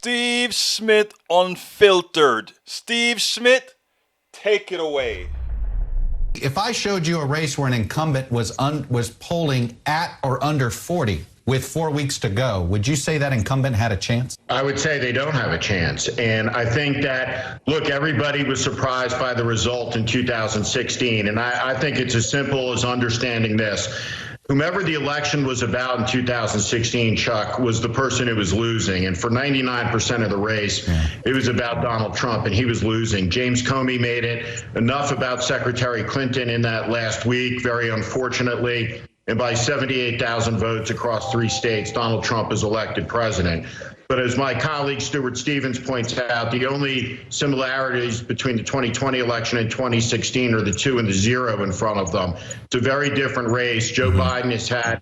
Steve Schmidt Unfiltered. Steve Schmidt, take it away. If I showed you a race where an incumbent was polling at or under 40 with 4 weeks to go, would you say that incumbent had a chance? I would say they don't have a chance. And I think that, look, everybody was surprised by the result in 2016. And I think it's as simple as understanding this. Whomever the election was about in 2016, Chuck, was the person who was losing. And for 99% of the race, it was about Donald Trump, and he was losing. James Comey made it enough about Secretary Clinton in that last week, very unfortunately. And by 78,000 votes across 3 states, Donald Trump is elected president. But as my colleague Stuart Stevens points out, the only similarities between the 2020 election and 2016 are the 2 and the 0 in front of them. It's a very different race. Joe Biden has had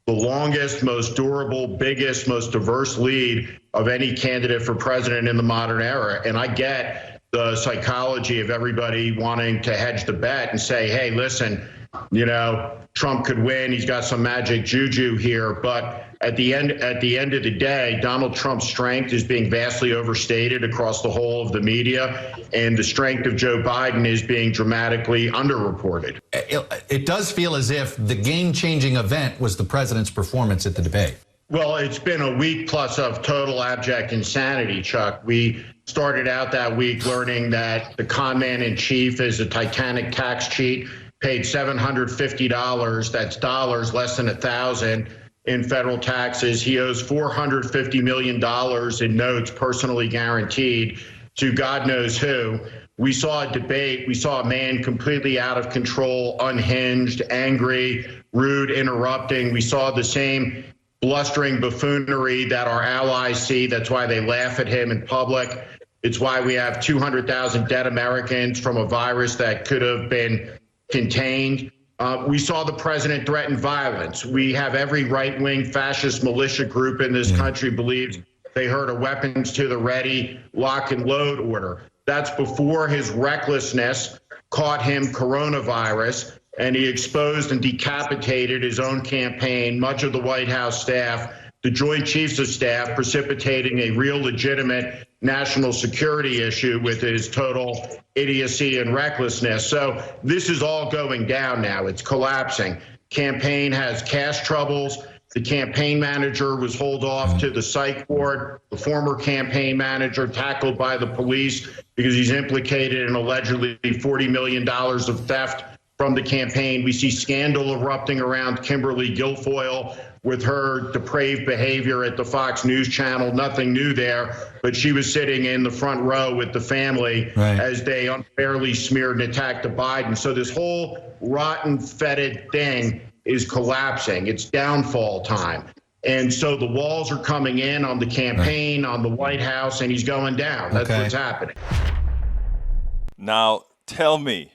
the longest, most durable, biggest, most diverse lead of any candidate for president in the modern era. And I get the psychology of everybody wanting to hedge the bet and say, hey, listen, you know, Trump could win. He's got some magic juju here. But at the end of the day, Donald Trump's strength is being vastly overstated across the whole of the media, and the strength of Joe Biden is being dramatically underreported. It does feel as if the game-changing event was the president's performance at the debate. Well, it's been a week plus of total abject insanity, Chuck. We started out that week learning that the con man in chief is a Titanic tax cheat, paid $750, that's dollars, less than 1,000 in federal taxes. He owes $450 million in notes personally guaranteed to God knows who. We saw a debate. We saw a man completely out of control, unhinged, angry, rude, interrupting. We saw the same blustering buffoonery that our allies see. That's why they laugh at him in public. It's why we have 200,000 dead Americans from a virus that could have been contained. We saw the president threaten violence. We have every right-wing fascist militia group in this country believes they heard a weapons to the ready lock and load order. That's before his recklessness caught him coronavirus, and he exposed and decapitated his own campaign, much of the White House staff, the Joint Chiefs of Staff, precipitating a real legitimate national security issue with his total idiocy and recklessness. So this is all going down now. It's collapsing. Campaign has cash troubles. The campaign manager was hauled off to the psych ward. The former campaign manager tackled by the police because he's implicated in allegedly $40 million of theft from the campaign. We see scandal erupting around Kimberly Guilfoyle with her depraved behavior at the Fox News channel. Nothing new there, but she was sitting in the front row with the family as they unfairly smeared and attacked the Biden. So this whole rotten, fetid thing is collapsing. It's downfall time. And so the walls are coming in on the campaign, on the White House, and he's going down. That's what's happening. Now, tell me,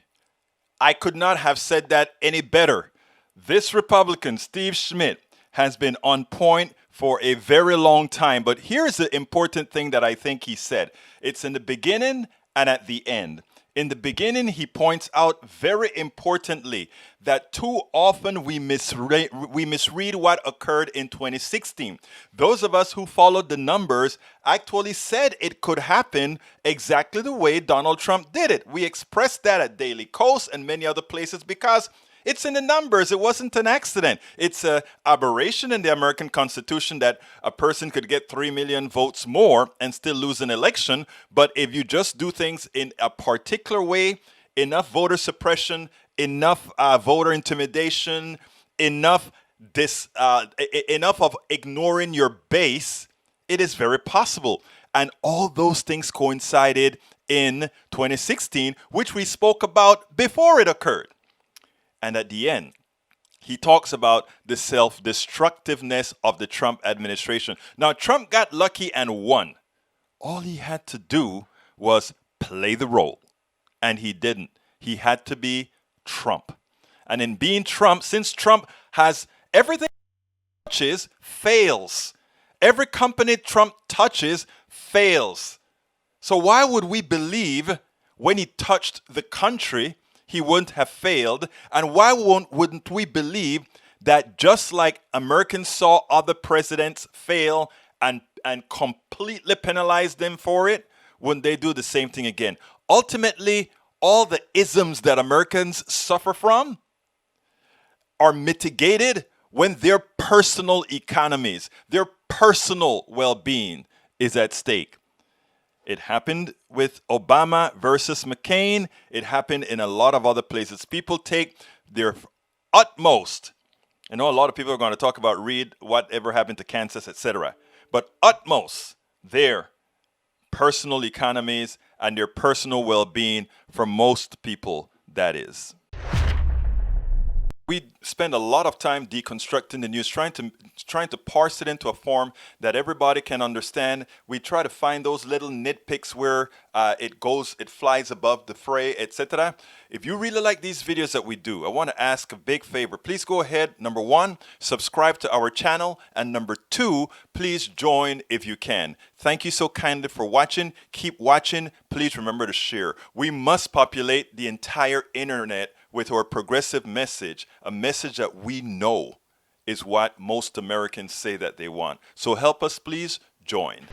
I could not have said that any better. This Republican, Steve Schmidt, has been on point for a very long time. But here's the important thing that I think he said. It's in the beginning and at the end. In the beginning, he points out very importantly that too often we misread what occurred in 2016. Those of us who followed the numbers actually said it could happen exactly the way Donald Trump did it. We expressed that at Daily Kos and many other places because it's in the numbers. It wasn't an accident. It's an aberration in the American Constitution that a person could get 3 million votes more and still lose an election. But if you just do things in a particular way, enough voter suppression, enough voter intimidation, enough of ignoring your base, it is very possible. And all those things coincided in 2016, which we spoke about before it occurred. And at the end, he talks about the self-destructiveness of the Trump administration. Now, Trump got lucky and won. All he had to do was play the role. And he didn't. He had to be Trump. And in being Trump, since Trump has everything he touches fails. Every company Trump touches fails. So why would we believe when he touched the country he wouldn't have failed? And why wouldn't we believe that just like Americans saw other presidents fail and completely penalize them for it, wouldn't they do the same thing again? Ultimately, all the isms that Americans suffer from are mitigated when their personal economies, their personal well-being is at stake. It happened with Obama versus McCain. It happened in a lot of other places. People take their utmost. I know a lot of people are going to talk about Reed, whatever happened to Kansas, etc. But utmost their personal economies and their personal well-being for most people, that is. We spend a lot of time deconstructing the news, trying to parse it into a form that everybody can understand. We try to find those little nitpicks where it flies above the fray, etc. If you really like these videos that we do, I want to ask a big favor. Please go ahead, number one, subscribe to our channel, and number two, please join if you can. Thank you so kindly for watching. Keep watching. Please remember to share. We must populate the entire internet with our progressive message, a message that we know is what most Americans say that they want. So help us, please join.